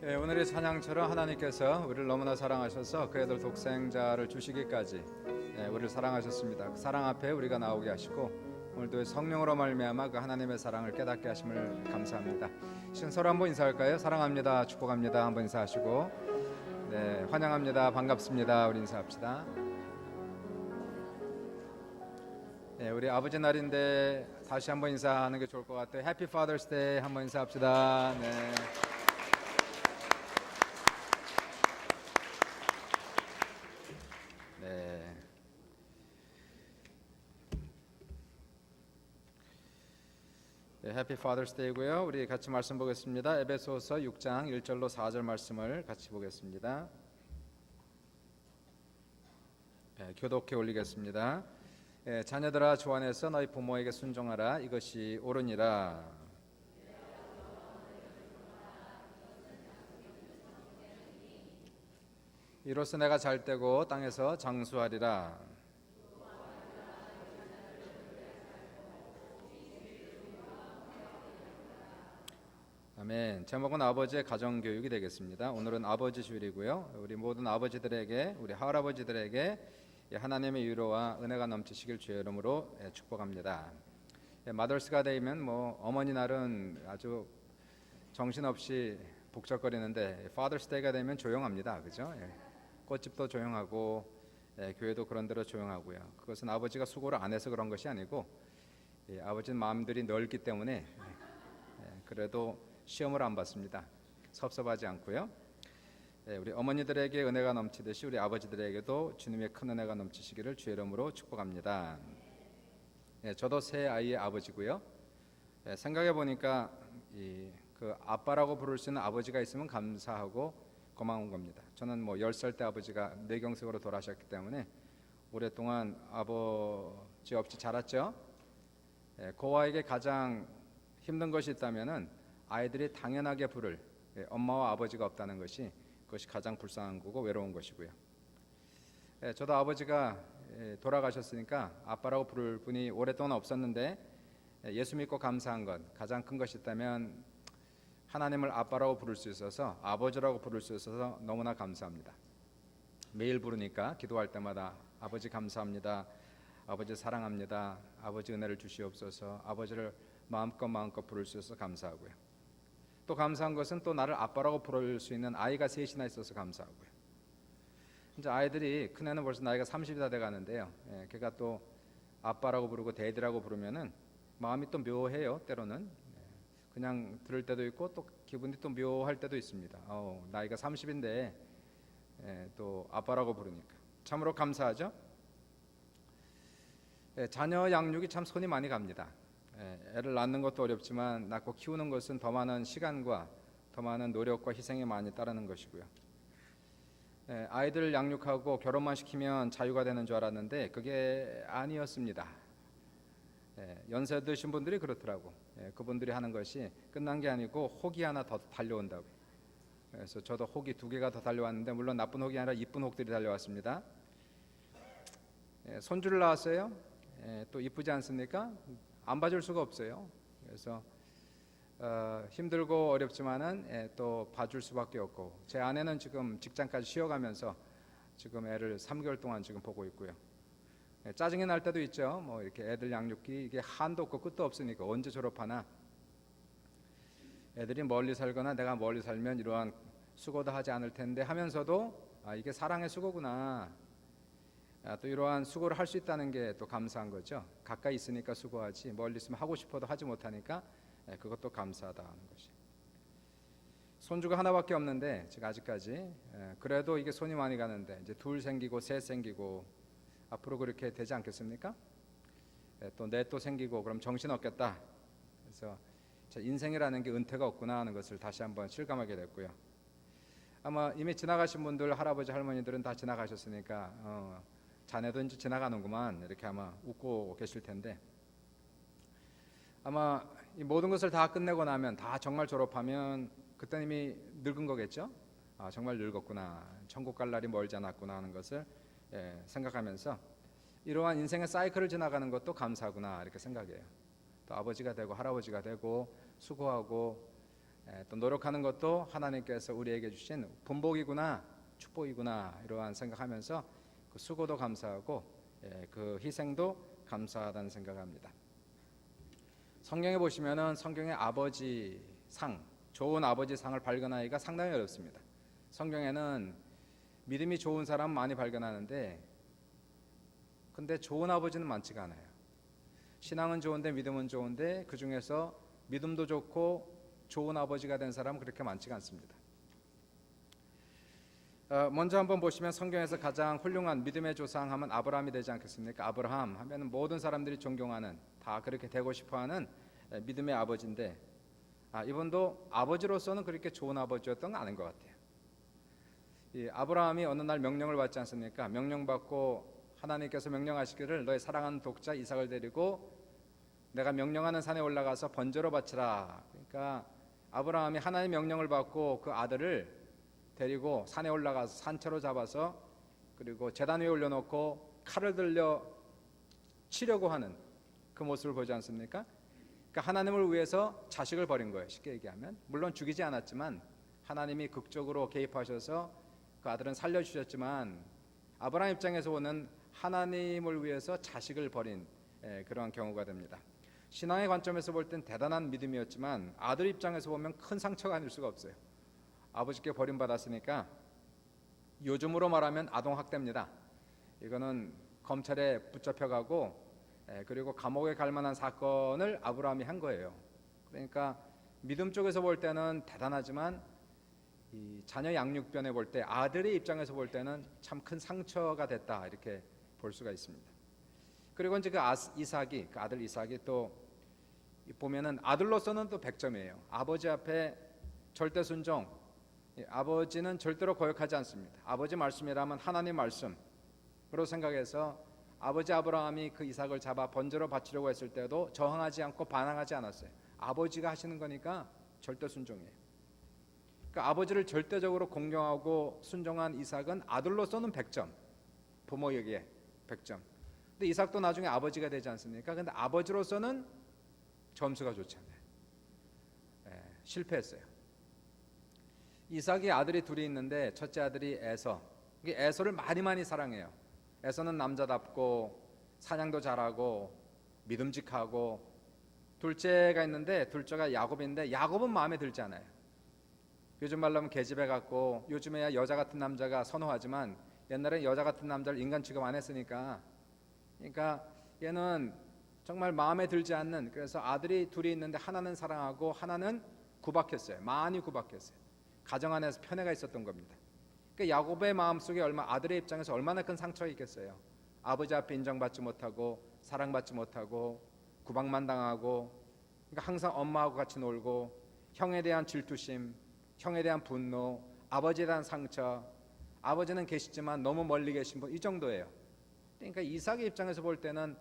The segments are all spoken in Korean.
오늘의 찬양처럼 하나님께서 우리를 너무나 사랑하셔서 그 애들 독생자를 주시기까지 우리를 사랑하셨습니다. 그 사랑 앞에 우리가 나오게 하시고 오늘도 성령으로 말미암아 그 하나님의 사랑을 깨닫게 하심을 감사합니다. 지금 서로 한번 인사할까요? 사랑합니다, 축복합니다 한번 인사하시고, 네, 환영합니다, 반갑습니다 우리 인사합시다. 네, 우리 아버지 날인데 다시 한번 인사하는 게 좋을 것 같아요. 해피 파더스 데이 한번 인사합시다. 네. 해피 파더스 데이고요. 우리 같이 말씀 보겠습니다. 에베소서 6장 1절로 4절 말씀을 같이 보겠습니다. 교독해 올리겠습니다. 자녀들아, 주 안에서 너희 부모에게 순종하라. 이것이 옳으니라. 이로써 내가 잘되고 땅에서 장수하리라. 아멘. 제목은 아버지의 가정교육이 되겠습니다. 오늘은 아버지 주일이고요. 우리 모든 아버지들에게, 우리 할아버지들에게 하나님의 위로와 은혜가 넘치시길 주의 이름으로 축복합니다. 마더스가 되면 어머니 날은 아주 정신없이 북적거리는데 파더스 데이가 되면 조용합니다. 그죠? 꽃집도 조용하고 교회도 그런 대로 조용하고요. 그것은 아버지가 수고를 안 해서 그런 것이 아니고 아버지는 마음들이 넓기 때문에 그래도 시험을 안 받습니다. 섭섭하지 않고요. 우리 어머니들에게 은혜가 넘치듯이 우리 아버지들에게도 주님의 큰 은혜가 넘치시기를 주의 이름으로 축복합니다. 저도 세 아이의 아버지고요. 생각해 보니까 그 아빠라고 부를 수 있는 아버지가 있으면 감사하고 고마운 겁니다. 저는 10살 때 아버지가 뇌경색으로 돌아가셨기 때문에 오랫동안 아버지 없이 자랐죠. 고아에게 가장 힘든 것이 있다면은 아이들이 당연하게 부를 엄마와 아버지가 없다는 것이, 그것이 가장 불쌍한 거고 외로운 것이고요. 저도 아버지가 돌아가셨으니까 아빠라고 부를 분이 오랫동안 없었는데 예수 믿고 감사한 것, 가장 큰 것이 있다면 하나님을 아빠라고 부를 수 있어서, 아버지라고 부를 수 있어서 너무나 감사합니다. 매일 부르니까 기도할 때마다 아버지 감사합니다, 아버지 사랑합니다, 아버지 은혜를 주시옵소서, 아버지를 마음껏 부를 수 있어서 감사하고요. 또 감사한 것은 또 나를 아빠라고 부를 수 있는 아이가 셋이나 있어서 감사하고요. 이제 아이들이, 큰애는 벌써 나이가 30이 다 돼가는데요. 걔가 또 아빠라고 부르고 데디라고 부르면은 마음이 또 묘해요. 때로는 그냥 들을 때도 있고 또 기분이 또 묘할 때도 있습니다. 나이가 30인데 또 아빠라고 부르니까 참으로 감사하죠. 자녀 양육이 참 손이 많이 갑니다. 애를 낳는 것도 어렵지만 낳고 키우는 것은 더 많은 시간과 더 많은 노력과 희생이 많이 따르는 것이고요. 아이들을 양육하고 결혼만 시키면 자유가 되는 줄 알았는데 그게 아니었습니다. 연세 드신 분들이 그렇더라고. 그분들이 하는 것이 끝난 게 아니고 혹이 하나 더 달려온다고. 그래서 저도 혹이 2개가 더 달려왔는데, 물론 나쁜 혹이 아니라 이쁜 혹들이 달려왔습니다. 손주를 낳았어요. 또 이쁘지 않습니까? 안 봐줄 수가 없어요. 그래서 힘들고 어렵지만은 또 봐줄 수밖에 없고, 제 아내는 지금 직장까지 쉬어가면서 지금 애를 3개월 동안 지금 보고 있고요. 짜증이 날 때도 있죠. 이렇게 애들 양육기 이게 한도 없고 끝도 없으니까 언제 졸업하나. 애들이 멀리 살거나 내가 멀리 살면 이러한 수고도 하지 않을 텐데 하면서도 이게 사랑의 수고구나. 또 이러한 수고를 할 수 있다는 게 또 감사한 거죠. 가까이 있으니까 수고하지, 멀리 있으면 하고 싶어도 하지 못하니까 그것도 감사하다 하는 것이. 손주가 하나밖에 없는데 제가 아직까지 그래도 이게 손이 많이 가는데, 이제 2 생기고 3 생기고 앞으로 그렇게 되지 않겠습니까? 또 넷 또 생기고 그럼 정신 없겠다. 그래서 인생이라는 게 은퇴가 없구나 하는 것을 다시 한번 실감하게 됐고요. 아마 이미 지나가신 분들, 할아버지 할머니들은 다 지나가셨으니까 자네도 이제 지나가는구만 이렇게 아마 웃고 계실 텐데, 아마 이 모든 것을 다 끝내고 나면, 다 정말 졸업하면 그때는 이미 늙은 거겠죠. 정말 늙었구나, 천국 갈 날이 멀지 않았구나 하는 것을 생각하면서 이러한 인생의 사이클을 지나가는 것도 감사하구나 이렇게 생각해요. 또 아버지가 되고 할아버지가 되고 수고하고 또 노력하는 것도 하나님께서 우리에게 주신 분복이구나, 축복이구나 이러한 생각하면서 그 수고도 감사하고 그 희생도 감사하다는 생각합니다. 성경에 보시면은 성경의 아버지 상, 좋은 아버지 상을 발견하기가 상당히 어렵습니다. 성경에는 믿음이 좋은 사람 많이 발견하는데 근데 좋은 아버지는 많지가 않아요. 신앙은 좋은데 믿음은 좋은데 그 중에서 믿음도 좋고 좋은 아버지가 된 사람은 그렇게 많지가 않습니다. 먼저 한번 보시면 성경에서 가장 훌륭한 믿음의 조상 하면 아브라함이 되지 않겠습니까? 아브라함 하면 모든 사람들이 존경하는, 다 그렇게 되고 싶어하는 믿음의 아버지인데 이분도 아버지로서는 그렇게 좋은 아버지였던 건 아닌 것 같아요. 이 아브라함이 어느 날 명령을 받지 않습니까? 명령받고 하나님께서 명령하시기를 너의 사랑하는 독자 이삭을 데리고 내가 명령하는 산에 올라가서 번제로 바치라. 그러니까 아브라함이 하나님의 명령을 받고 그 아들을 데리고 산에 올라가서 산채로 잡아서 그리고 제단 위에 올려놓고 칼을 들려 치려고 하는 그 모습을 보지 않습니까? 그러니까 하나님을 위해서 자식을 버린 거예요. 쉽게 얘기하면 물론 죽이지 않았지만 하나님이 극적으로 개입하셔서 그 아들은 살려주셨지만 아브라함 입장에서 보는 하나님을 위해서 자식을 버린 그런 경우가 됩니다. 신앙의 관점에서 볼 땐 대단한 믿음이었지만 아들 입장에서 보면 큰 상처가 아닐 수가 없어요. 아버지께 버림받았으니까 요즘으로 말하면 아동학대입니다. 이거는 검찰에 붙잡혀가고 그리고 감옥에 갈 만한 사건을 아브라함이 한 거예요. 그러니까 믿음 쪽에서 볼 때는 대단하지만 이 자녀 양육변에 볼 때 아들의 입장에서 볼 때는 참 큰 상처가 됐다 이렇게 볼 수가 있습니다. 그리고 이제 그 아들 이삭이 또 보면은 아들로서는 또 100점이에요. 아버지 앞에 절대 순종, 아버지는 절대로 거역하지 않습니다. 아버지 말씀이라면 하나님 말씀으로 생각해서 아버지 아브라함이 그 이삭을 잡아 번제로 바치려고 했을 때도 저항하지 않고 반항하지 않았어요. 아버지가 하시는 거니까 절대 순종이에요. 그러니까 아버지를 절대적으로 공경하고 순종한 이삭은 아들로서는 100점, 부모에게 100점. 근데 이삭도 나중에 아버지가 되지 않습니까? 근데 아버지로서는 점수가 좋지 않아요. 실패했어요. 이삭이 아들이 둘이 있는데 첫째 아들이 에서. 에서를 많이 사랑해요. 에서는 남자답고 사냥도 잘하고 믿음직하고 둘째가 있는데 둘째가 야곱인데 야곱은 마음에 들지 않아요. 요즘 말로 하면 계집애 같고 요즘에야 여자 같은 남자가 선호하지만 옛날엔 여자 같은 남자를 인간 취급 안 했으니까 그러니까 얘는 정말 마음에 들지 않는 그래서 아들이 둘이 있는데 하나는 사랑하고 하나는 구박했어요. 많이 구박했어요. 가정 안에서 편애가 있었던 겁니다. 그러니까 야곱의 마음속에 아들의 입장에서 얼마나 큰 상처가 있겠어요. 아버지 앞에 인정받지 못하고 사랑받지 못하고 구박만 당하고 그러니까 항상 엄마하고 같이 놀고 형에 대한 질투심, 형에 대한 분노, 아버지에 대한 상처, 아버지는 계시지만 너무 멀리 계신 분 이 정도예요. 그러니까 이삭의 입장에서 볼 때는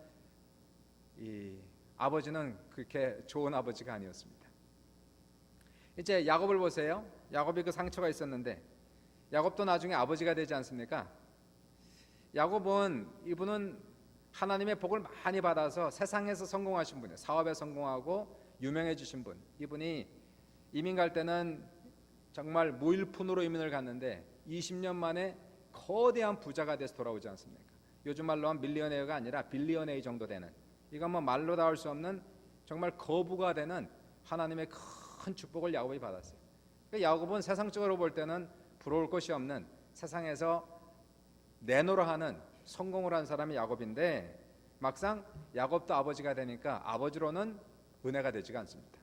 이 아버지는 그렇게 좋은 아버지가 아니었습니다. 이제 야곱을 보세요. 야곱이 그 상처가 있었는데 야곱도 나중에 아버지가 되지 않습니까? 야곱은 이분은 하나님의 복을 많이 받아서 세상에서 성공하신 분이에요. 사업에 성공하고 유명해지신 분. 이분이 이민 갈 때는 정말 무일푼으로 이민을 갔는데 20년 만에 거대한 부자가 돼서 돌아오지 않습니까? 요즘 말로 하면 밀리어네어가 아니라 빌리어네어 정도 되는 이건 뭐 말로 다 할 수 없는 정말 거부가 되는 하나님의 큰 축복을 야곱이 받았어요. 그러니까 야곱은 세상적으로 볼 때는 부러울 것이 없는 세상에서 내노라 하는 성공을 한 사람이 야곱인데 막상 야곱도 아버지가 되니까 아버지로는 은혜가 되지가 않습니다.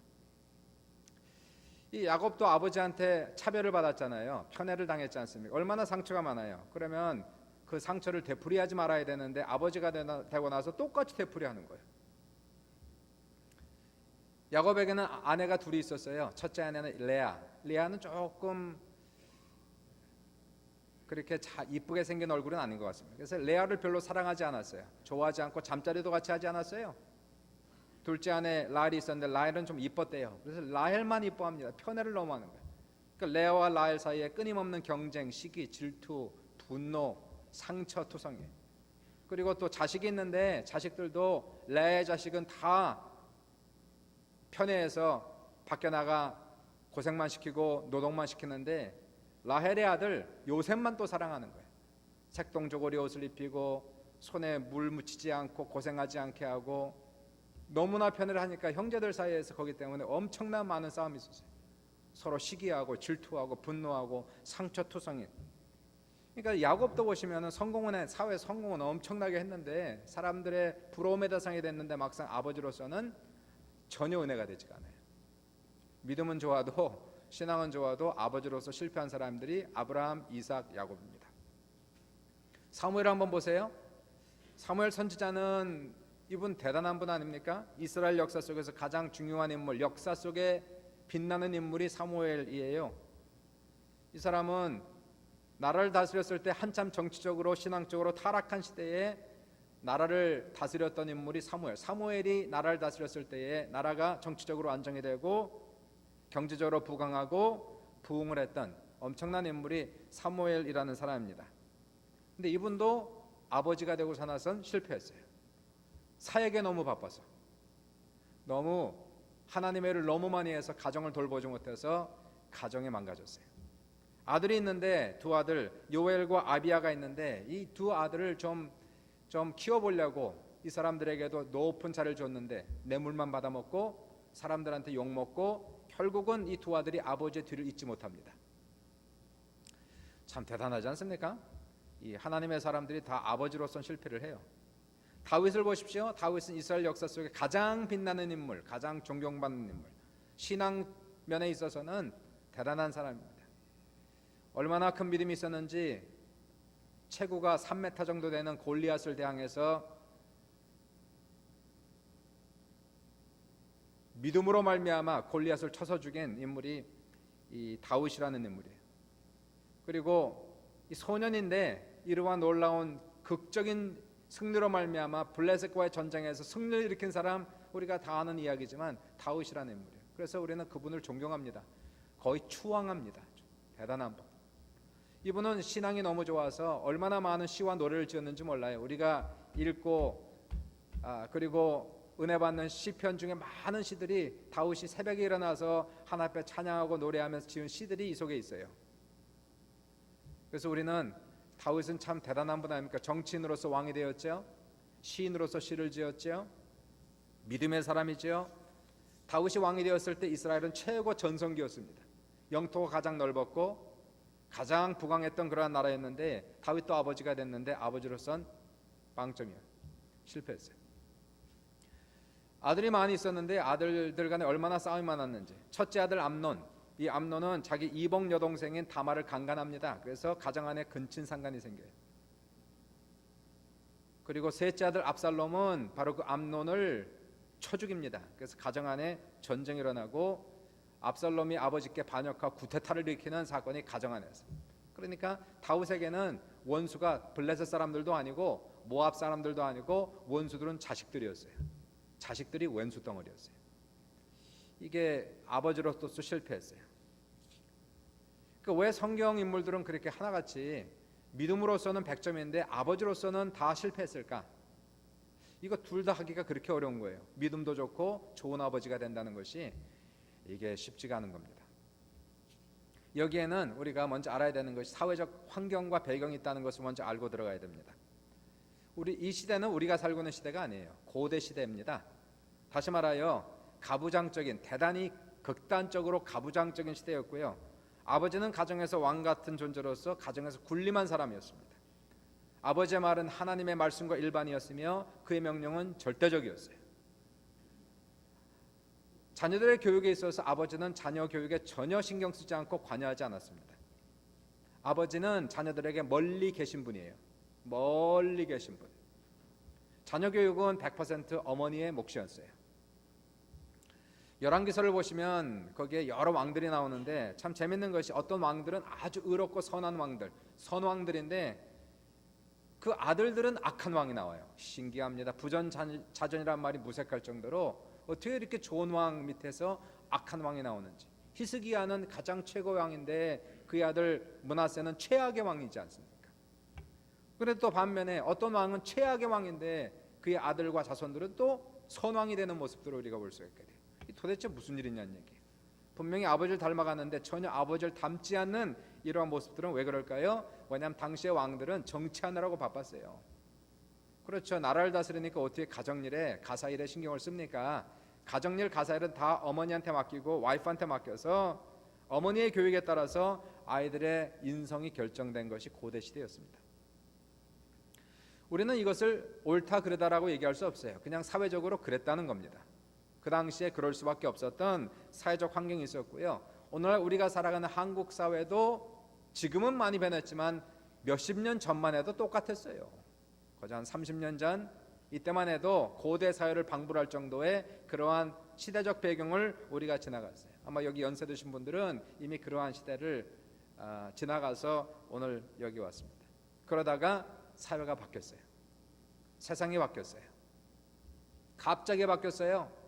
이 야곱도 아버지한테 차별을 받았잖아요. 편애를 당했지 않습니까? 얼마나 상처가 많아요. 그러면 그 상처를 되풀이하지 말아야 되는데 아버지가 되고 나서 똑같이 되풀이하는 거예요. 야곱에게는 아내가 둘이 있었어요. 첫째 아내는 레아는 조금 그렇게 이쁘게 생긴 얼굴은 아닌 것 같습니다. 그래서 레아를 별로 사랑하지 않았어요. 좋아하지 않고 잠자리도 같이 하지 않았어요. 둘째 아내 라헬이 있었는데 라헬은 좀 이뻤대요. 그래서 라헬만 이뻐합니다. 편애를 너무 하는 거예요. 그러니까 레아와 라헬 사이에 끊임없는 경쟁, 시기, 질투, 분노, 상처 투성이에요. 그리고 또 자식이 있는데 자식들도 레아의 자식은 다 편애해서 밖에 나가 고생만 시키고 노동만 시키는데 라헬의 아들 요셉만 또 사랑하는 거예요. 색동저고리 옷을 입히고 손에 물 묻히지 않고 고생하지 않게 하고 너무나 편애를 하니까 형제들 사이에서 거기 때문에 엄청난 많은 싸움이 있었어요. 서로 시기하고 질투하고 분노하고 상처투성이. 그러니까 야곱도 보시면 성공은 사회 성공은 엄청나게 했는데 사람들의 부러움의 대상이 됐는데 막상 아버지로서는 전혀 은혜가 되지가 않아요. 믿음은 좋아도 신앙은 좋아도 아버지로서 실패한 사람들이 아브라함, 이삭, 야곱입니다. 사무엘 한번 보세요. 사무엘 선지자는 이분 대단한 분 아닙니까? 이스라엘 역사 속에서 가장 중요한 인물, 역사 속에 빛나는 인물이 사무엘이에요. 이 사람은 나라를 다스렸을 때 한참 정치적으로 신앙적으로 타락한 시대에 나라를 다스렸던 인물이 사무엘. 사무엘이 나라를 다스렸을 때에 나라가 정치적으로 안정이 되고 경제적으로 부강하고 부흥을 했던 엄청난 인물이 사무엘이라는 사람입니다. 근데 이분도 아버지가 되고 사나선 실패했어요. 사역에 너무 바빠서, 너무 하나님의 일을 너무 많이 해서 가정을 돌보지 못해서 가정이 망가졌어요. 아들이 있는데 두 아들 요엘과 아비야가 있는데 이 두 아들을 좀 키워보려고 이 사람들에게도 높은 자를 줬는데 뇌물만 받아먹고 사람들한테 욕먹고 결국은 이 두 아들이 아버지의 뒤를 잇지 못합니다. 참 대단하지 않습니까? 이 하나님의 사람들이 다 아버지로선 실패를 해요. 다윗을 보십시오. 다윗은 이스라엘 역사 속에 가장 빛나는 인물, 가장 존경받는 인물, 신앙 면에 있어서는 대단한 사람입니다. 얼마나 큰 믿음이 있었는지 체구가 3m 정도 되는 골리앗을 대항해서 믿음으로 말미암아 골리앗을 쳐서 죽인 인물이 이 다윗이라는 인물이에요. 그리고 이 소년인데 이러한 놀라운 극적인 승리로 말미암아 블레셋과의 전쟁에서 승리를 일으킨 사람, 우리가 다 아는 이야기지만 다윗이라는 인물이에요. 그래서 우리는 그분을 존경합니다. 거의 추앙합니다. 대단한 분. 이분은 신앙이 너무 좋아서 얼마나 많은 시와 노래를 지었는지 몰라요. 우리가 읽고 그리고 은혜 받는 시편 중에 많은 시들이 다윗이 새벽에 일어나서 하나님 앞에 찬양하고 노래하면서 지은 시들이 이 속에 있어요. 그래서 우리는 다윗은 참 대단한 분 아닙니까? 정치인으로서 왕이 되었죠. 시인으로서 시를 지었죠. 믿음의 사람이죠. 다윗이 왕이 되었을 때 이스라엘은 최고 전성기였습니다. 영토가 가장 넓었고 가장 부강했던 그러한 나라였는데 다윗도 아버지가 됐는데 아버지로선 빵점이에요. 실패했어요. 아들이 많이 있었는데 아들들 간에 얼마나 싸움이 많았는지. 첫째 아들 암논, 이 암논은 자기 이복 여동생인 다말을 강간합니다. 그래서 가정 안에 근친상간이 생겨요. 그리고 셋째 아들 압살롬은 바로 그 암논을 쳐 죽입니다. 그래서 가정 안에 전쟁이 일어나고 압살롬이 아버지께 반역하고 구테타를 일으키는 사건이 가정 안에서. 그러니까 다윗에게는 원수가 블레셋 사람들도 아니고 모압 사람들도 아니고 원수들은 자식들이었어요. 자식들이 왼수 덩어리였어요. 이게 아버지로서 실패했어요. 그러니까 왜 성경 인물들은 그렇게 하나같이 믿음으로서는 100점인데 아버지로서는 다 실패했을까? 이거 둘 다 하기가 그렇게 어려운 거예요. 믿음도 좋고 좋은 아버지가 된다는 것이 이게 쉽지가 않은 겁니다. 여기에는 우리가 먼저 알아야 되는 것이 사회적 환경과 배경이 있다는 것을 먼저 알고 들어가야 됩니다. 이 시대는 우리가 살고 있는 시대가 아니에요. 고대 시대입니다. 다시 말하여 가부장적인, 대단히 극단적으로 가부장적인 시대였고요. 아버지는 가정에서 왕 같은 존재로서 가정에서 군림한 사람이었습니다. 아버지의 말은 하나님의 말씀과 일반이었으며 그의 명령은 절대적이었어요. 자녀들의 교육에 있어서 아버지는 자녀 교육에 전혀 신경 쓰지 않고 관여하지 않았습니다. 아버지는 자녀들에게 멀리 계신 분이에요. 멀리 계신 분. 자녀 교육은 100% 어머니의 몫이었어요. 열왕기서를 보시면 거기에 여러 왕들이 나오는데 참 재밌는 것이 어떤 왕들은 아주 의롭고 선한 왕들, 선왕들인데 그 아들들은 악한 왕이 나와요. 신기합니다. 부전자전이란 말이 무색할 정도로 어떻게 이렇게 좋은 왕 밑에서 악한 왕이 나오는지. 히스기야는 가장 최고의 왕인데 그의 아들 므낫세는 최악의 왕이지 않습니까? 그런데 또 반면에 어떤 왕은 최악의 왕인데 그의 아들과 자손들은 또 선왕이 되는 모습들을 우리가 볼 수 있게 돼요. 도대체 무슨 일이냐는 얘기예요. 분명히 아버지를 닮아갔는데 전혀 아버지를 닮지 않는 이러한 모습들은 왜 그럴까요? 왜냐하면 당시의 왕들은 정치하느라고 바빴어요. 그렇죠. 나라를 다스리니까 어떻게 가정일에 가사일에 신경을 씁니까? 가정일 가사일은 다 어머니한테 맡기고 와이프한테 맡겨서 어머니의 교육에 따라서 아이들의 인성이 결정된 것이 고대 시대였습니다. 우리는 이것을 옳다 그르다라고 얘기할 수 없어요. 그냥 사회적으로 그랬다는 겁니다. 그 당시에 그럴 수밖에 없었던 사회적 환경이 있었고요. 오늘날 우리가 살아가는 한국 사회도 지금은 많이 변했지만 몇십 년 전만 해도 똑같았어요. 거의 한 30년 전 이때만 해도 고대 사회를 방불할 정도의 그러한 시대적 배경을 우리가 지나갔어요. 아마 여기 연세 드신 분들은 이미 그러한 시대를 지나가서 오늘 여기 왔습니다. 그러다가 사회가 바뀌었어요. 세상이 바뀌었어요. 갑자기 바뀌었어요.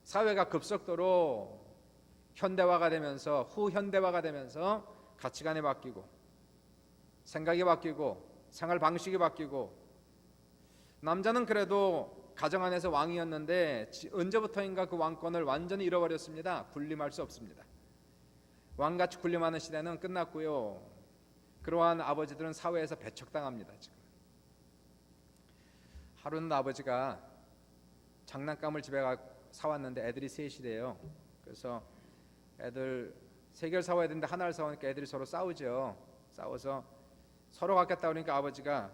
사회가 급속도로 현대화가 되면서 후현대화가 되면서 가치관이 바뀌고 생각이 바뀌고 생활 방식이 바뀌고 남자는 그래도 가정 안에서 왕이었는데 언제부터인가 그 왕권을 완전히 잃어버렸습니다. 군림할 수 없습니다. 왕같이 군림하는 시대는 끝났고요. 그러한 아버지들은 사회에서 배척당합니다. 지금 하루는 아버지가 장난감을 집에 사왔는데 애들이 셋이래요. 그래서 애들 세 개를 사와야 되는데 하나를 사오니까 애들이 서로 싸우죠. 싸워서 서로 갖겠다 그러니까 아버지가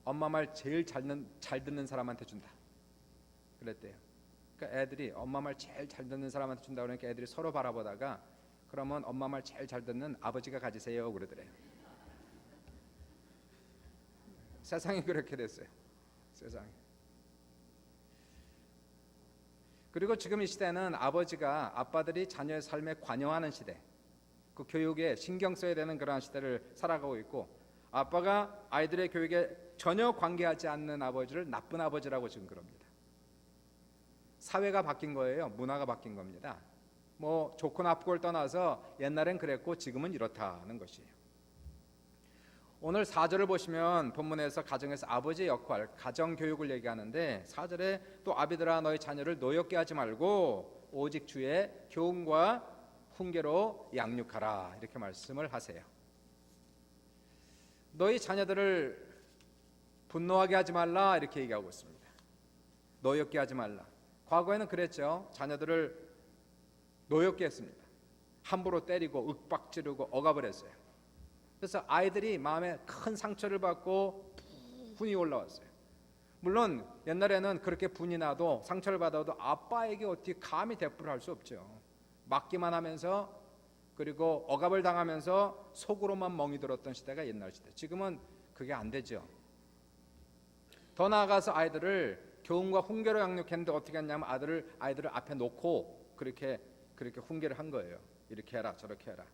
엄마 말 제일 잘 듣는 사람한테 준다 그랬대요. 그러니까 애들이 엄마 말 제일 잘 듣는 사람한테 준다 그러니까 애들이 서로 바라보다가 그러면 엄마 말 제일 잘 듣는 아버지가 가지세요 그러더래요. 세상이 그렇게 됐어요. 세상이. 그리고 지금 이 시대는 아빠들이 자녀의 삶에 관여하는 시대, 그 교육에 신경 써야 되는 그러한 시대를 살아가고 있고, 아빠가 아이들의 교육에 전혀 관계하지 않는 아버지를 나쁜 아버지라고 지금 그럽니다. 사회가 바뀐 거예요. 문화가 바뀐 겁니다. 뭐 좋고 나쁘고를 떠나서 옛날엔 그랬고 지금은 이렇다는 것이에요. 오늘 4절을 보시면 본문에서 가정에서 아버지의 역할, 가정교육을 얘기하는데 4절에 또 아비들아 너희 자녀를 노엽게 하지 말고 오직 주의 교훈과 훈계로 양육하라 이렇게 말씀을 하세요. 너희 자녀들을 분노하게 하지 말라 이렇게 얘기하고 있습니다. 노엽게 하지 말라. 과거에는 그랬죠. 자녀들을 노엽게 했습니다. 함부로 때리고 윽박지르고 억압을 했어요. 그래서 아이들이 마음에 큰 상처를 받고 분이 올라왔어요. 물론 옛날에는 그렇게 분이 나도 상처를 받아도 아빠에게 어떻게 감히 대꾸를 할 수 없죠. 맞기만 하면서 그리고 억압을 당하면서 속으로만 멍이 들었던 시대가 옛날 시대. 지금은 그게 안 되죠. 더 나아가서 아이들을 교훈과 훈계로 양육했는데 어떻게 했냐면 아이들을 앞에 놓고 그렇게 훈계를 한 거예요. 이렇게 해라 저렇게 해라.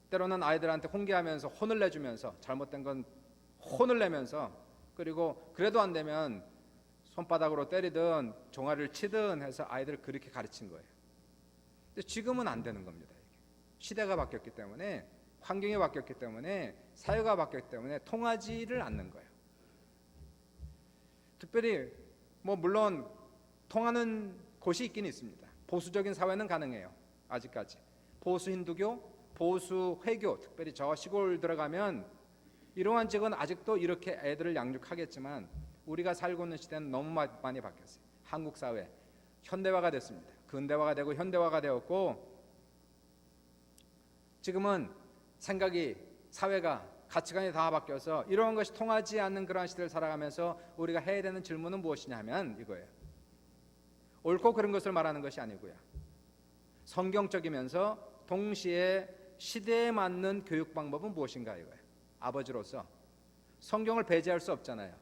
때로는 아이들한테 훈계하면서 혼을 내주면서 잘못된 건 혼을 내면서 그리고 그래도 안 되면 손바닥으로 때리든 종아리를 치든 해서 아이들을 그렇게 가르친 거예요. 근데 지금은 안 되는 겁니다. 이게. 시대가 바뀌었기 때문에 환경이 바뀌었기 때문에 사회가 바뀌었기 때문에 통하지를 않는 거예요. 특별히 물론 통하는 곳이 있긴 있습니다. 보수적인 사회는 가능해요. 아직까지 보수 힌두교 보수 회교, 특별히 저 시골 들어가면 이러한 직은 아직도 이렇게 애들을 양육하겠지만 우리가 살고 있는 시대는 너무 많이 바뀌었어요. 한국 사회 현대화가 됐습니다. 근대화가 되고 현대화가 되었고 지금은 생각이 사회가 가치관이 다 바뀌어서 이러한 것이 통하지 않는 그러한 시대를 살아가면서 우리가 해야 되는 질문은 무엇이냐 하면 이거예요. 옳고 그른 것을 말하는 것이 아니고요. 성경적이면서 동시에 시대에 맞는 교육 방법은 무엇인가 이거예요. 아버지로서 성경을 배제할 수 없잖아요.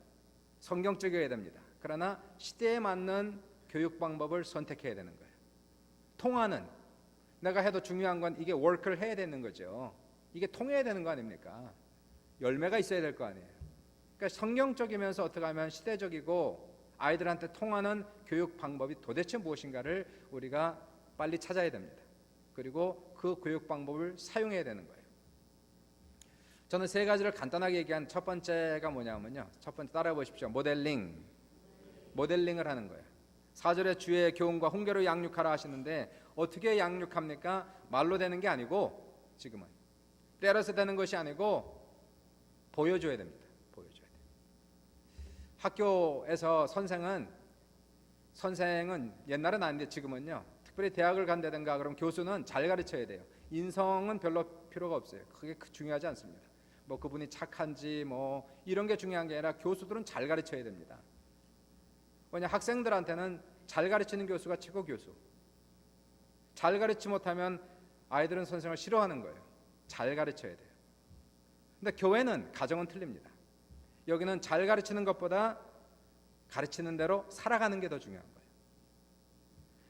성경적이어야 됩니다. 그러나 시대에 맞는 교육 방법을 선택해야 되는 거예요. 통하는 내가 해도 중요한 건 이게 워크를 해야 되는 거죠. 이게 통해야 되는 거 아닙니까? 열매가 있어야 될 거 아니에요. 그러니까 성경적이면서 어떻게 하면 시대적이고 아이들한테 통하는 교육 방법이 도대체 무엇인가를 우리가 빨리 찾아야 됩니다. 그리고 그 교육 방법을 사용해야 되는 거예요. 저는 세 가지를 간단하게 얘기한 첫 번째가 뭐냐면요. 첫 번째 따라해 보십시오. 모델링을 하는 거예요. 4절에 주의 교훈과 훈계로 양육하라 하시는데 어떻게 양육합니까? 말로 되는 게 아니고 지금은 때려서 되는 것이 아니고 보여줘야 됩니다. 보여줘야 돼요. 학교에서 선생은 옛날은 아닌데 지금은요, 특별히 대학을 간다든가 그럼 교수는 잘 가르쳐야 돼요. 인성은 별로 필요가 없어요. 그게 중요하지 않습니다. 뭐 그분이 착한지 뭐 이런 게 중요한 게 아니라 교수들은 잘 가르쳐야 됩니다. 왜냐, 학생들한테는 잘 가르치는 교수가 최고 교수. 잘 가르치지 못하면 아이들은 선생을 싫어하는 거예요. 잘 가르쳐야 돼요. 근데 교회는, 가정은 틀립니다. 여기는 잘 가르치는 것보다 가르치는 대로 살아가는 게 더 중요한 거예요.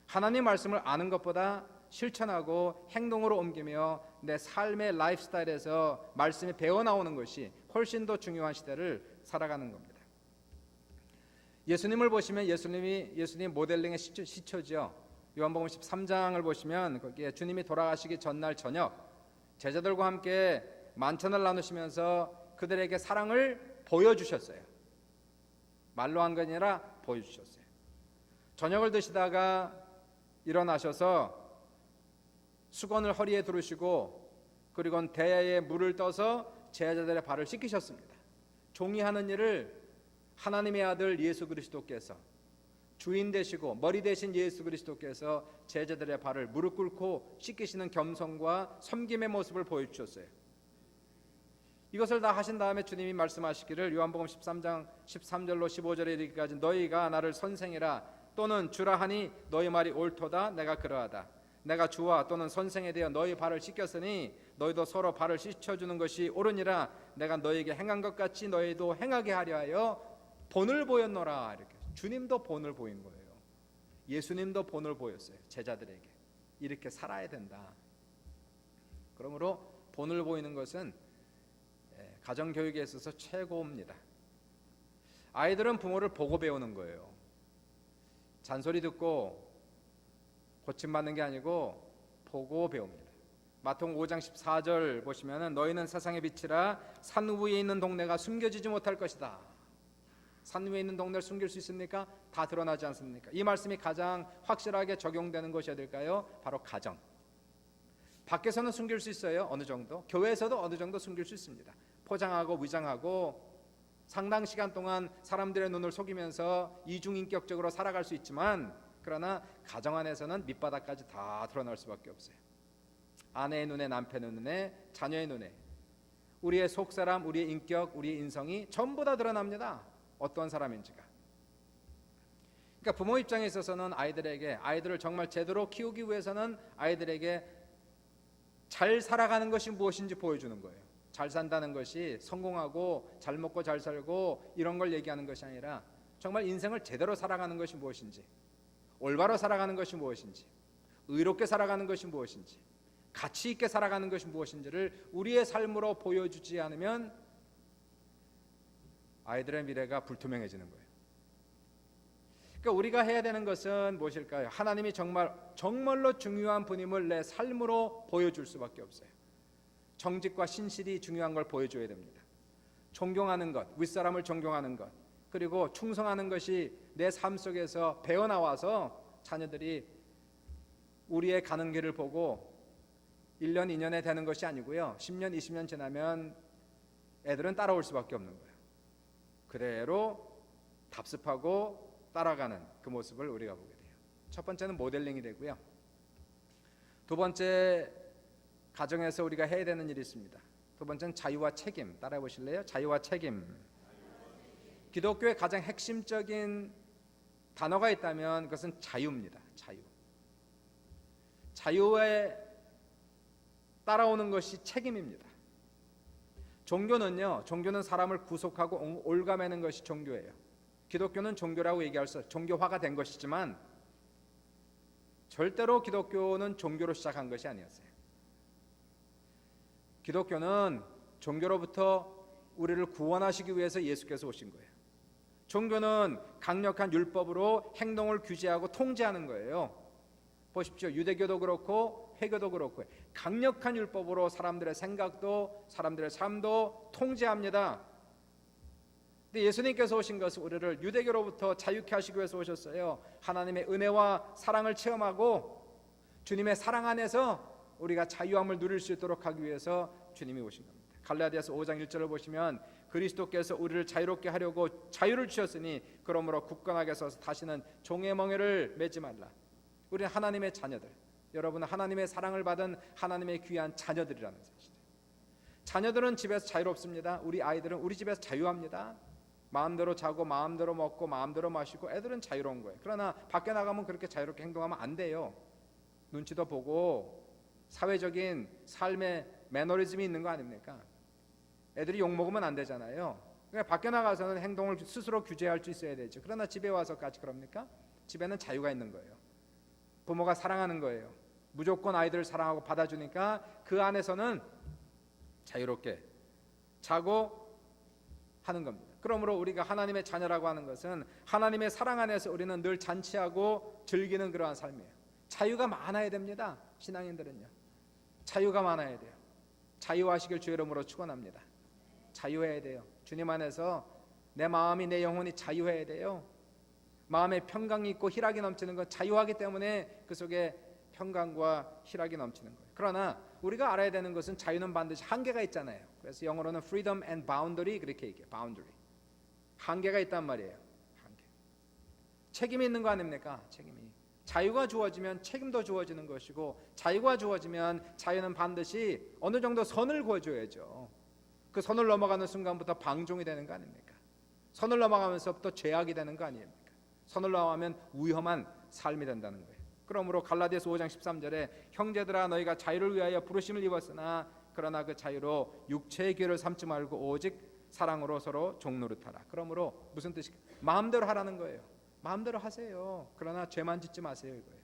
하나님 말씀을 아는 것보다 실천하고 행동으로 옮기며 내 삶의 라이프 스타일에서 말씀이 배어나오는 것이 훨씬 더 중요한 시대를 살아가는 겁니다. 예수님을 보시면 예수님 모델링의 시초죠. 요한복음 13장을 보시면 거기에 주님이 돌아가시기 전날 저녁 제자들과 함께 만찬을 나누시면서 그들에게 사랑을 보여주셨어요. 말로 한 게 아니라 보여주셨어요. 저녁을 드시다가 일어나셔서 수건을 허리에 두르시고 그리고 대야에 물을 떠서 제자들의 발을 씻기셨습니다. 종이 하는 일을 하나님의 아들 예수 그리스도께서, 주인 되시고 머리 되신 예수 그리스도께서 제자들의 발을 무릎 꿇고 씻기시는 겸손과 섬김의 모습을 보여주셨어요. 이것을 다 하신 다음에 주님이 말씀하시기를 요한복음 13장 13절로 15절에 이르기까지 너희가 나를 선생이라 또는 주라 하니 너희 말이 옳도다. 내가 그러하다. 내가 주와 또는 선생에 대하여 너희 발을 씻겼으니 너희도 서로 발을 씻어주는 것이 옳으니라. 내가 너희에게 행한 것 같이 너희도 행하게 하려 하여 본을 보였노라. 이렇게 주님도 본을 보인 거예요. 예수님도 본을 보였어요. 제자들에게 이렇게 살아야 된다. 그러므로 본을 보이는 것은 가정교육에 있어서 최고입니다. 아이들은 부모를 보고 배우는 거예요. 잔소리 듣고 고침받는 게 아니고 보고 배웁니다. 마태복음 5장 14절 보시면은 너희는 세상의 빛이라 산 위에 있는 동네가 숨겨지지 못할 것이다. 산 위에 있는 동네를 숨길 수 있습니까? 다 드러나지 않습니까? 이 말씀이 가장 확실하게 적용되는 것이 어딜까요? 바로 가정. 밖에서는 숨길 수 있어요. 어느 정도. 교회에서도 어느 정도 숨길 수 있습니다. 포장하고 위장하고 상당 시간 동안 사람들의 눈을 속이면서 이중인격적으로 살아갈 수 있지만, 그러나 가정 안에서는 밑바닥까지 다 드러날 수밖에 없어요. 아내의 눈에, 남편의 눈에, 자녀의 눈에 우리의 속사람, 우리의 인격, 우리의 인성이 전부 다 드러납니다. 어떤 사람인지가. 그러니까 부모 입장에 있어서는 아이들을 정말 제대로 키우기 위해서는 아이들에게 잘 살아가는 것이 무엇인지 보여주는 거예요. 잘 산다는 것이 성공하고 잘 먹고 잘 살고 이런 걸 얘기하는 것이 아니라 정말 인생을 제대로 살아가는 것이 무엇인지, 올바로 살아가는 것이 무엇인지, 의롭게 살아가는 것이 무엇인지, 가치 있게 살아가는 것이 무엇인지를 우리의 삶으로 보여주지 않으면 아이들의 미래가 불투명해지는 거예요. 그러니까 우리가 해야 되는 것은 무엇일까요? 하나님이 정말로 중요한 분임을 내 삶으로 보여줄 수밖에 없어요. 정직과 신실이 중요한 걸 보여줘야 됩니다. 존경하는 것, 윗사람을 존경하는 것, 그리고 충성하는 것이 내 삶 속에서 배어나와서 자녀들이 우리의 가는 길을 보고 1년, 2년에 되는 것이 아니고요. 10년, 20년 지나면 애들은 따라올 수밖에 없는 거예요. 그대로 답습하고 따라가는 그 모습을 우리가 보게 돼요. 첫 번째는 모델링이 되고요. 두 번째, 가정에서 우리가 해야 되는 일이 있습니다. 두 번째는 자유와 책임. 따라해 보실래요? 자유와 책임. 기독교의 가장 핵심적인 단어가 있다면 그것은 자유입니다. 자유. 자유에 따라오는 것이 책임입니다. 종교는 사람을 구속하고 올가매는 것이 종교예요. 기독교는 종교라고 얘기할 수, 종교화가 된 것이지만 절대로 기독교는 종교로 시작한 것이 아니었어요. 기독교는 종교로부터 우리를 구원하시기 위해서 예수께서 오신 거예요. 종교는 강력한 율법으로 행동을 규제하고 통제하는 거예요. 보십시오. 유대교도 그렇고 회교도 그렇고 강력한 율법으로 사람들의 생각도 사람들의 삶도 통제합니다. 근데 예수님께서 오신 것은 우리를 유대교로부터 자유케 하시기 위해서 오셨어요. 하나님의 은혜와 사랑을 체험하고 주님의 사랑 안에서 우리가 자유함을 누릴 수 있도록 하기 위해서 주님이 오신 겁니다. 갈라디아서 5장 1절을 보시면 그리스도께서 우리를 자유롭게 하려고 자유를 주셨으니 그러므로 굳건하게 서서 다시는 종의 멍에를 매지 말라. 우리는 하나님의 자녀들, 여러분은 하나님의 사랑을 받은 하나님의 귀한 자녀들이라는 사실이에요. 자녀들은 집에서 자유롭습니다. 우리 아이들은 우리 집에서 자유합니다. 마음대로 자고 마음대로 먹고 마음대로 마시고 애들은 자유로운 거예요. 그러나 밖에 나가면 그렇게 자유롭게 행동하면 안 돼요. 눈치도 보고 사회적인 삶의 매너리즘이 있는 거 아닙니까? 애들이 욕먹으면 안 되잖아요. 그러니까 밖에 나가서는 행동을 스스로 규제할 수 있어야 되죠. 그러나 집에 와서까지 그럽니까? 집에는 자유가 있는 거예요. 부모가 사랑하는 거예요. 무조건 아이들을 사랑하고 받아주니까 그 안에서는 자유롭게 자고 하는 겁니다. 그러므로 우리가 하나님의 자녀라고 하는 것은 하나님의 사랑 안에서 우리는 늘 잔치하고 즐기는 그러한 삶이에요. 자유가 많아야 됩니다. 신앙인들은요. 자유가 많아야 돼요. 자유하시길 주의 이름으로 축원합니다. 자유해야 돼요. 주님 안에서 내 마음이 내 영혼이 자유해야 돼요. 마음에 평강이 있고 희락이 넘치는 건 자유하기 때문에 그 속에 평강과 희락이 넘치는 거예요. 그러나 우리가 알아야 되는 것은 자유는 반드시 한계가 있잖아요. 그래서 영어로는 freedom and boundary 그렇게 얘기해요. boundary. 한계가 있단 말이에요. 한계. 책임이 있는 거 아닙니까? 책임이. 자유가 주어지면 책임도 주어지는 것이고 자유가 주어지면 자유는 반드시 어느 정도 선을 그어줘야죠. 그 선을 넘어가는 순간부터 방종이 되는 거 아닙니까? 선을 넘어가면서부터 죄악이 되는 거 아닙니까? 선을 넘어가면 위험한 삶이 된다는 거예요. 그러므로 갈라디아서 5장 13절에 형제들아 너희가 자유를 위하여 부르심을 입었으나 그러나 그 자유로 육체의 기회를 삼지 말고 오직 사랑으로 서로 종노릇하라. 그러므로 무슨 뜻일까? 마음대로 하라는 거예요. 마음대로 하세요. 그러나 죄만 짓지 마세요 이거예요.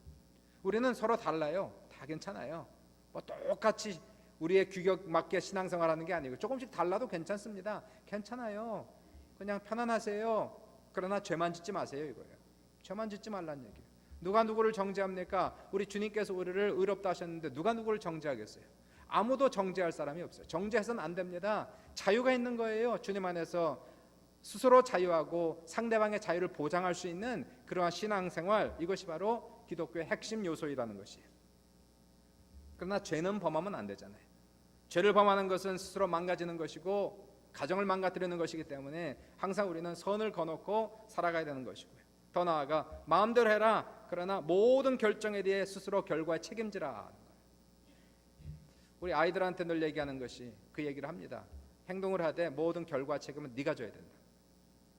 우리는 서로 달라요. 다 괜찮아요. 뭐 똑같이 우리의 규격 맞게 신앙생활하는 게 아니고 조금씩 달라도 괜찮습니다. 괜찮아요. 그냥 편안하세요. 그러나 죄만 짓지 마세요 이거예요. 죄만 짓지 말라는 얘기예요. 누가 누구를 정죄합니까? 우리 주님께서 우리를 의롭다 하셨는데 누가 누구를 정죄하겠어요? 아무도 정죄할 사람이 없어요. 정죄해서는 안 됩니다. 자유가 있는 거예요. 주님 안에서 스스로 자유하고 상대방의 자유를 보장할 수 있는 그러한 신앙생활, 이것이 바로 기독교의 핵심 요소이라는 것이에요. 그러나 죄는 범하면 안 되잖아요. 죄를 범하는 것은 스스로 망가지는 것이고 가정을 망가뜨리는 것이기 때문에 항상 우리는 선을 거놓고 살아가야 되는 것이고요. 더 나아가 마음대로 해라. 그러나 모든 결정에 대해 스스로 결과에 책임지라 하는 거예요. 우리 아이들한테 늘 얘기하는 것이 그 얘기를 합니다. 행동을 하되 모든 결과 책임은 네가 져야 된다.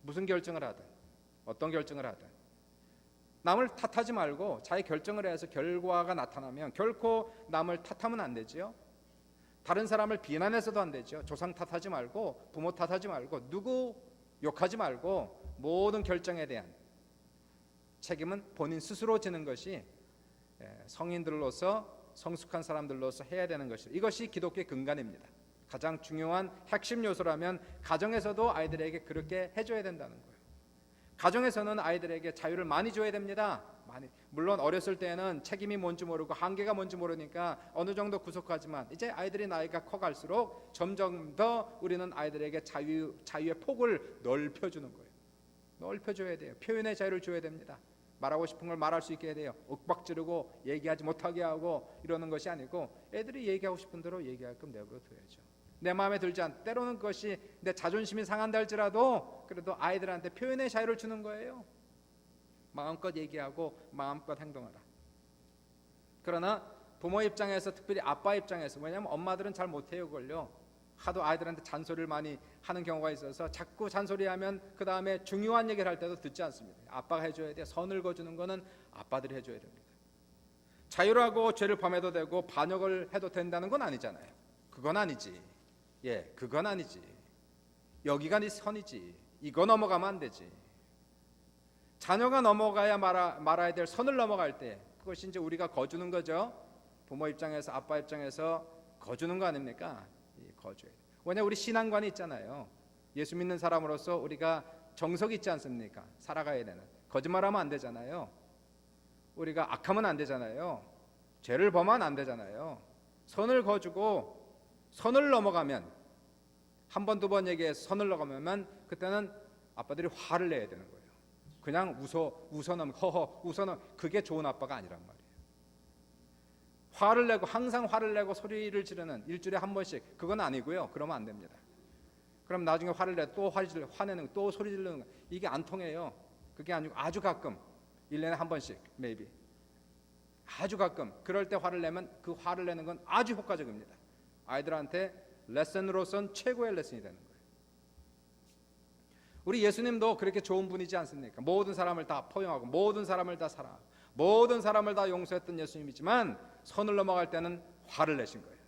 무슨 결정을 하든 어떤 결정을 하든 남을 탓하지 말고 자기 결정을 해서 결과가 나타나면 결코 남을 탓하면 안 되지요. 다른 사람을 비난해서도 안 되죠. 조상 탓하지 말고 부모 탓하지 말고 누구 욕하지 말고 모든 결정에 대한 책임은 본인 스스로 지는 것이 성인들로서 성숙한 사람들로서 해야 되는 것이다. 이것이 기독교의 근간입니다. 가장 중요한 핵심 요소라면 가정에서도 아이들에게 그렇게 해줘야 된다는 거예요. 가정에서는 아이들에게 자유를 많이 줘야 됩니다. 많이. 물론 어렸을 때는 책임이 뭔지 모르고 한계가 뭔지 모르니까 어느 정도 구속하지만 이제 아이들이 나이가 커갈수록 점점 더 우리는 아이들에게 자유의 폭을 넓혀주는 거예요. 넓혀줘야 돼요. 표현의 자유를 줘야 됩니다. 말하고 싶은 걸 말할 수 있게 해야 돼요. 윽박지르고 얘기하지 못하게 하고 이러는 것이 아니고 애들이 얘기하고 싶은 대로 얘기하게끔 내버려둬야죠. 내 마음에 들지 않 때로는 그것이 내 자존심이 상한다 할지라도 그래도 아이들한테 표현의 자유를 주는 거예요. 마음껏 얘기하고 마음껏 행동하라. 그러나 부모 입장에서 특별히 아빠 입장에서 왜냐하면 엄마들은 잘 못해요 그걸요. 하도 아이들한테 잔소리를 많이 하는 경우가 있어서 자꾸 잔소리하면 그 다음에 중요한 얘기를 할 때도 듣지 않습니다. 아빠가 해줘야 돼요. 선을 그어주는 거는 아빠들이 해줘야 됩니다. 자유라고 죄를 범해도 되고 반역을 해도 된다는 건 아니잖아요. 그건 아니지. 그건 아니지. 여기가 네 선이지. 이거 넘어가면 안 되지. 자녀가 넘어가야 말아야 될 선을 넘어갈 때 그것이 이제 우리가 거주는 거죠. 부모 입장에서 아빠 입장에서 거주는 거 아닙니까? 거줘야 돼. 왜냐 우리 신앙관이 있잖아요. 예수 믿는 사람으로서 우리가 정석이 있지 않습니까? 살아가야 되는. 거짓말하면 안 되잖아요. 우리가 악하면 안 되잖아요. 죄를 범하면 안 되잖아요. 선을 거주고 선을 넘어가면 한 번 두 번 얘기해서 선을 넘어가면 그때는 아빠들이 화를 내야 되는 거예요. 그냥 웃어 넘 허허 웃어 넘 그게 좋은 아빠가 아니란 말이에요. 화를 내고 항상 화를 내고 소리를 지르는 일주일에 한 번씩 그건 아니고요. 그러면 안 됩니다. 그럼 나중에 화를 내 또 화내는 또 소리 지르는 거 이게 안 통해요. 그게 아니고 아주 가끔 1년에 한 번씩 maybe 아주 가끔 그럴 때 화를 내면 그 화를 내는 건 아주 효과적입니다. 아이들한테 레슨으로선 최고의 레슨이 되는 거예요. 우리 예수님도 그렇게 좋은 분이지 않습니까? 모든 사람을 다 포용하고 모든 사람을 다 사랑하고 모든 사람을 다 용서했던 예수님이지만 선을 넘어갈 때는 화를 내신 거예요.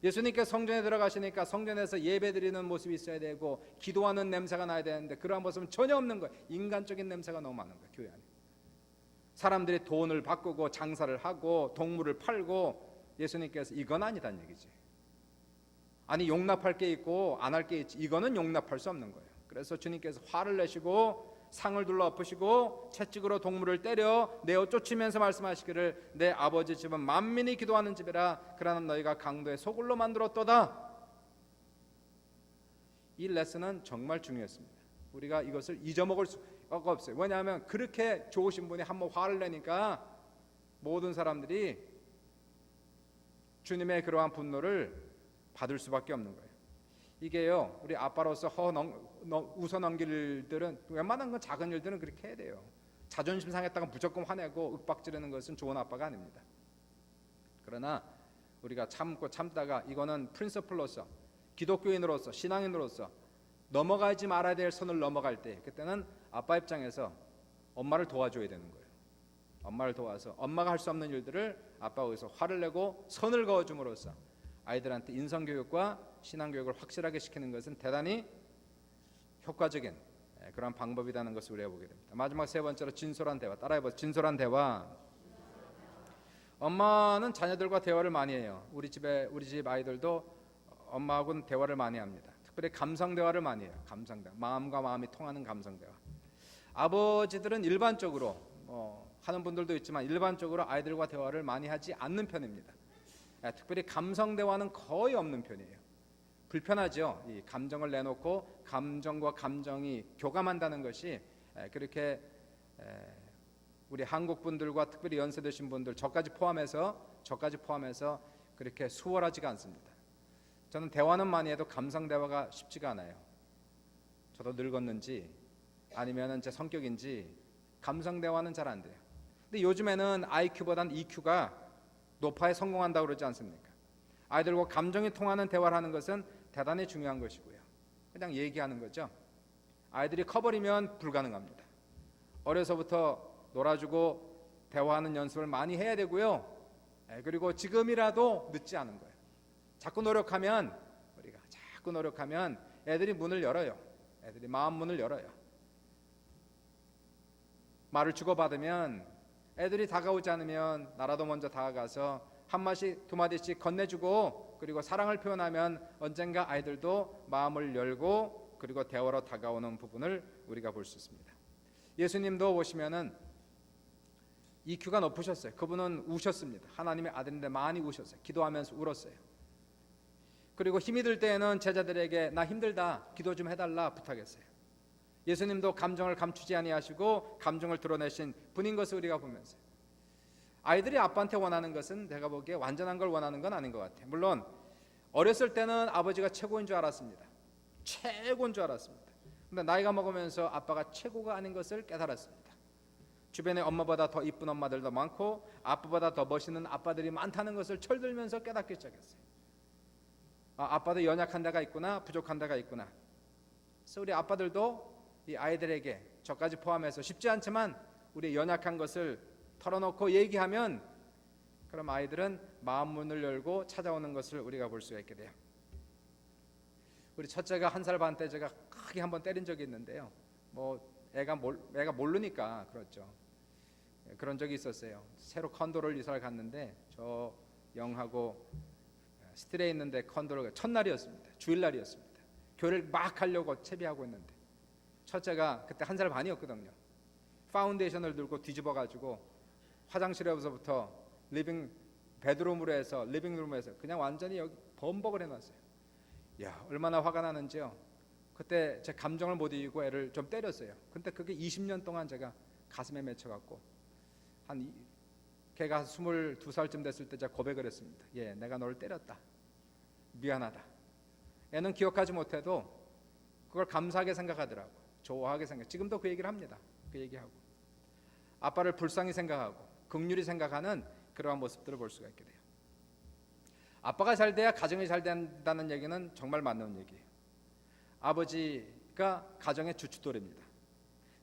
예수님께 성전에 들어가시니까 성전에서 예배드리는 모습이 있어야 되고 기도하는 냄새가 나야 되는데 그러한 모습은 전혀 없는 거예요. 인간적인 냄새가 너무 많은 거예요. 교회 안에 사람들이 돈을 바꾸고 장사를 하고 동물을 팔고 예수님께서 이건 아니다는 얘기지. 아니 용납할 게 있고 안 할 게 있지. 이거는 용납할 수 없는 거예요. 그래서 주님께서 화를 내시고 상을 둘러 엎으시고 채찍으로 동물을 때려 내어 쫓으면서 말씀하시기를 내 아버지 집은 만민이 기도하는 집이라 그러나 너희가 강도의 소굴로 만들었도다. 이 레슨은 정말 중요했습니다. 우리가 이것을 잊어먹을 수가 없어요. 왜냐하면 그렇게 좋으신 분이 한번 화를 내니까 모든 사람들이 주님의 그러한 분노를 받을 수밖에 없는 거예요. 이게요 우리 아빠로서 웃어넘길 일들은 웬만한 건 작은 일들은 그렇게 해야 돼요. 자존심 상했다가 무조건 화내고 윽박지르는 것은 좋은 아빠가 아닙니다. 그러나 우리가 참다가 이거는 프린서플로서 기독교인으로서 신앙인으로서 넘어가지 말아야 될 선을 넘어갈 때 그때는 아빠 입장에서 엄마를 도와줘야 되는 거예요. 엄마를 도와서 엄마가 할 수 없는 일들을 아빠가 거기서 화를 내고 선을 그어줌으로써 아이들한테 인성교육과 신앙교육을 확실하게 시키는 것은 대단히 효과적인 그런 방법이라는 것을 우리가 보게 됩니다. 마지막 세 번째로 진솔한 대화. 따라해보세요. 진솔한 대화. 엄마는 자녀들과 대화를 많이 해요. 우리 집 아이들도 엄마하고는 대화를 많이 합니다. 특별히 감성 대화를 많이 해요. 감성 대화. 마음과 마음이 통하는 감성 대화. 아버지들은 일반적으로 하는 분들도 있지만 일반적으로 아이들과 대화를 많이 하지 않는 편입니다. 특별히 감성 대화는 거의 없는 편이에요. 불편하죠. 이 감정을 내놓고 감정과 감정이 교감한다는 것이 그렇게 우리 한국 분들과 특별히 연세드신 분들 저까지 포함해서 그렇게 수월하지가 않습니다. 저는 대화는 많이 해도 감성 대화가 쉽지가 않아요. 저도 늙었는지 아니면은 제 성격인지 감성 대화는 잘 안 돼요. 근데 요즘에는 IQ보다는 EQ가 높아야 성공한다고 그러지 않습니까? 아이들과 감정이 통하는 대화를 하는 것은 대단히 중요한 것이고요. 그냥 얘기하는 거죠. 아이들이 커버리면 불가능합니다. 어려서부터 놀아주고 대화하는 연습을 많이 해야 되고요. 그리고 지금이라도 늦지 않은 거예요. 우리가 자꾸 노력하면 애들이 문을 열어요. 애들이 마음 문을 열어요. 말을 주고받으면 애들이 다가오지 않으면 나라도 먼저 다가가서 한 마디씩 두 마디씩 건네주고 그리고 사랑을 표현하면 언젠가 아이들도 마음을 열고 그리고 대화로 다가오는 부분을 우리가 볼 수 있습니다. 예수님도 보시면은 EQ가 높으셨어요. 그분은 우셨습니다. 하나님의 아들인데 많이 우셨어요. 기도하면서 울었어요. 그리고 힘이 들 때에는 제자들에게 나 힘들다 기도 좀 해달라 부탁했어요. 예수님도 감정을 감추지 아니하시고 감정을 드러내신 분인 것을 우리가 보면서 아이들이 아빠한테 원하는 것은 내가 보기에 완전한 걸 원하는 건 아닌 것 같아요. 물론 어렸을 때는 아버지가 최고인 줄 알았습니다. 최고인 줄 알았습니다. 근데 나이가 먹으면서 아빠가 최고가 아닌 것을 깨달았습니다. 주변에 엄마보다 더 이쁜 엄마들도 많고 아빠보다 더 멋있는 아빠들이 많다는 것을 철들면서 깨닫기 시작했어요. 아빠도 연약한 데가 있구나, 부족한 데가 있구나. 그래서 우리 아빠들도 이 아이들에게 저까지 포함해서 쉽지 않지만 우리 연약한 것을 털어놓고 얘기하면 그럼 아이들은 마음 문을 열고 찾아오는 것을 우리가 볼 수가 있게 돼요. 우리 첫째가 1살 반 때 제가 크게 한번 때린 적이 있는데요. 애가 모르니까 그렇죠. 그런 적이 있었어요. 새로 컨도를 이사를 갔는데 저 영하고 스틸에 있는데 컨도를 첫날이었습니다. 주일날이었습니다. 교회를 막 가려고 채비하고 있는데 첫째가 그때 1살 반이었거든요. 파운데이션을 들고 뒤집어가지고 화장실에서부터 베드룸으로 해서 리빙룸에서 그냥 완전히 여기 범벅을 해놨어요. 야, 얼마나 화가 나는지요. 그때 제 감정을 못 이기고 애를 좀 때렸어요. 근데 그게 20년 동안 제가 가슴에 맺혀갖고 한 걔가 22살쯤 됐을 때 제가 고백을 했습니다. 예, 내가 너를 때렸다. 미안하다. 애는 기억하지 못해도 그걸 감사하게 생각하더라고. 좋아하게 생각. 지금도 그 얘기를 합니다. 그 얘기하고 아빠를 불쌍히 생각하고 긍휼히 생각하는 그러한 모습들을 볼 수가 있게 돼요. 아빠가 잘 돼야 가정이 잘 된다는 얘기는 정말 맞는 얘기예요. 아버지가 가정의 주춧돌입니다.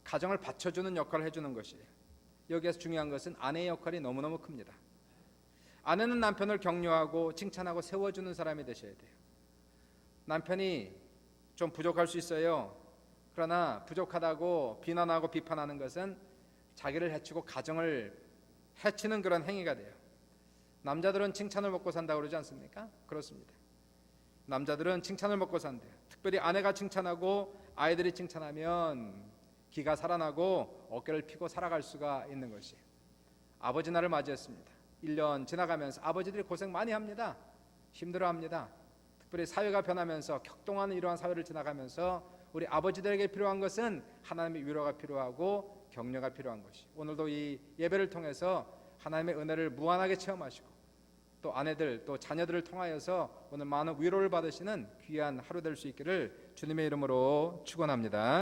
가정을 받쳐주는 역할을 해주는 것이에요. 여기에서 중요한 것은 아내의 역할이 너무너무 큽니다. 아내는 남편을 격려하고 칭찬하고 세워주는 사람이 되셔야 돼요. 남편이 좀 부족할 수 있어요. 그러나 부족하다고 비난하고 비판하는 것은 자기를 해치고 가정을 해치는 그런 행위가 돼요. 남자들은 칭찬을 먹고 산다고 그러지 않습니까? 그렇습니다. 남자들은 칭찬을 먹고 산대요. 특별히 아내가 칭찬하고 아이들이 칭찬하면 기가 살아나고 어깨를 펴고 살아갈 수가 있는 것이에요. 아버지 날을 맞이했습니다. 1년 지나가면서 아버지들이 고생 많이 합니다. 힘들어합니다. 특별히 사회가 변하면서 격동하는 이러한 사회를 지나가면서 우리 아버지들에게 필요한 것은 하나님의 위로가 필요하고 격려가 필요한 것이. 오늘도 이 예배를 통해서 하나님의 은혜를 무한하게 체험하시고 또 아내들 또 자녀들을 통하여서 오늘 많은 위로를 받으시는 귀한 하루 될 수 있기를 주님의 이름으로 축원합니다.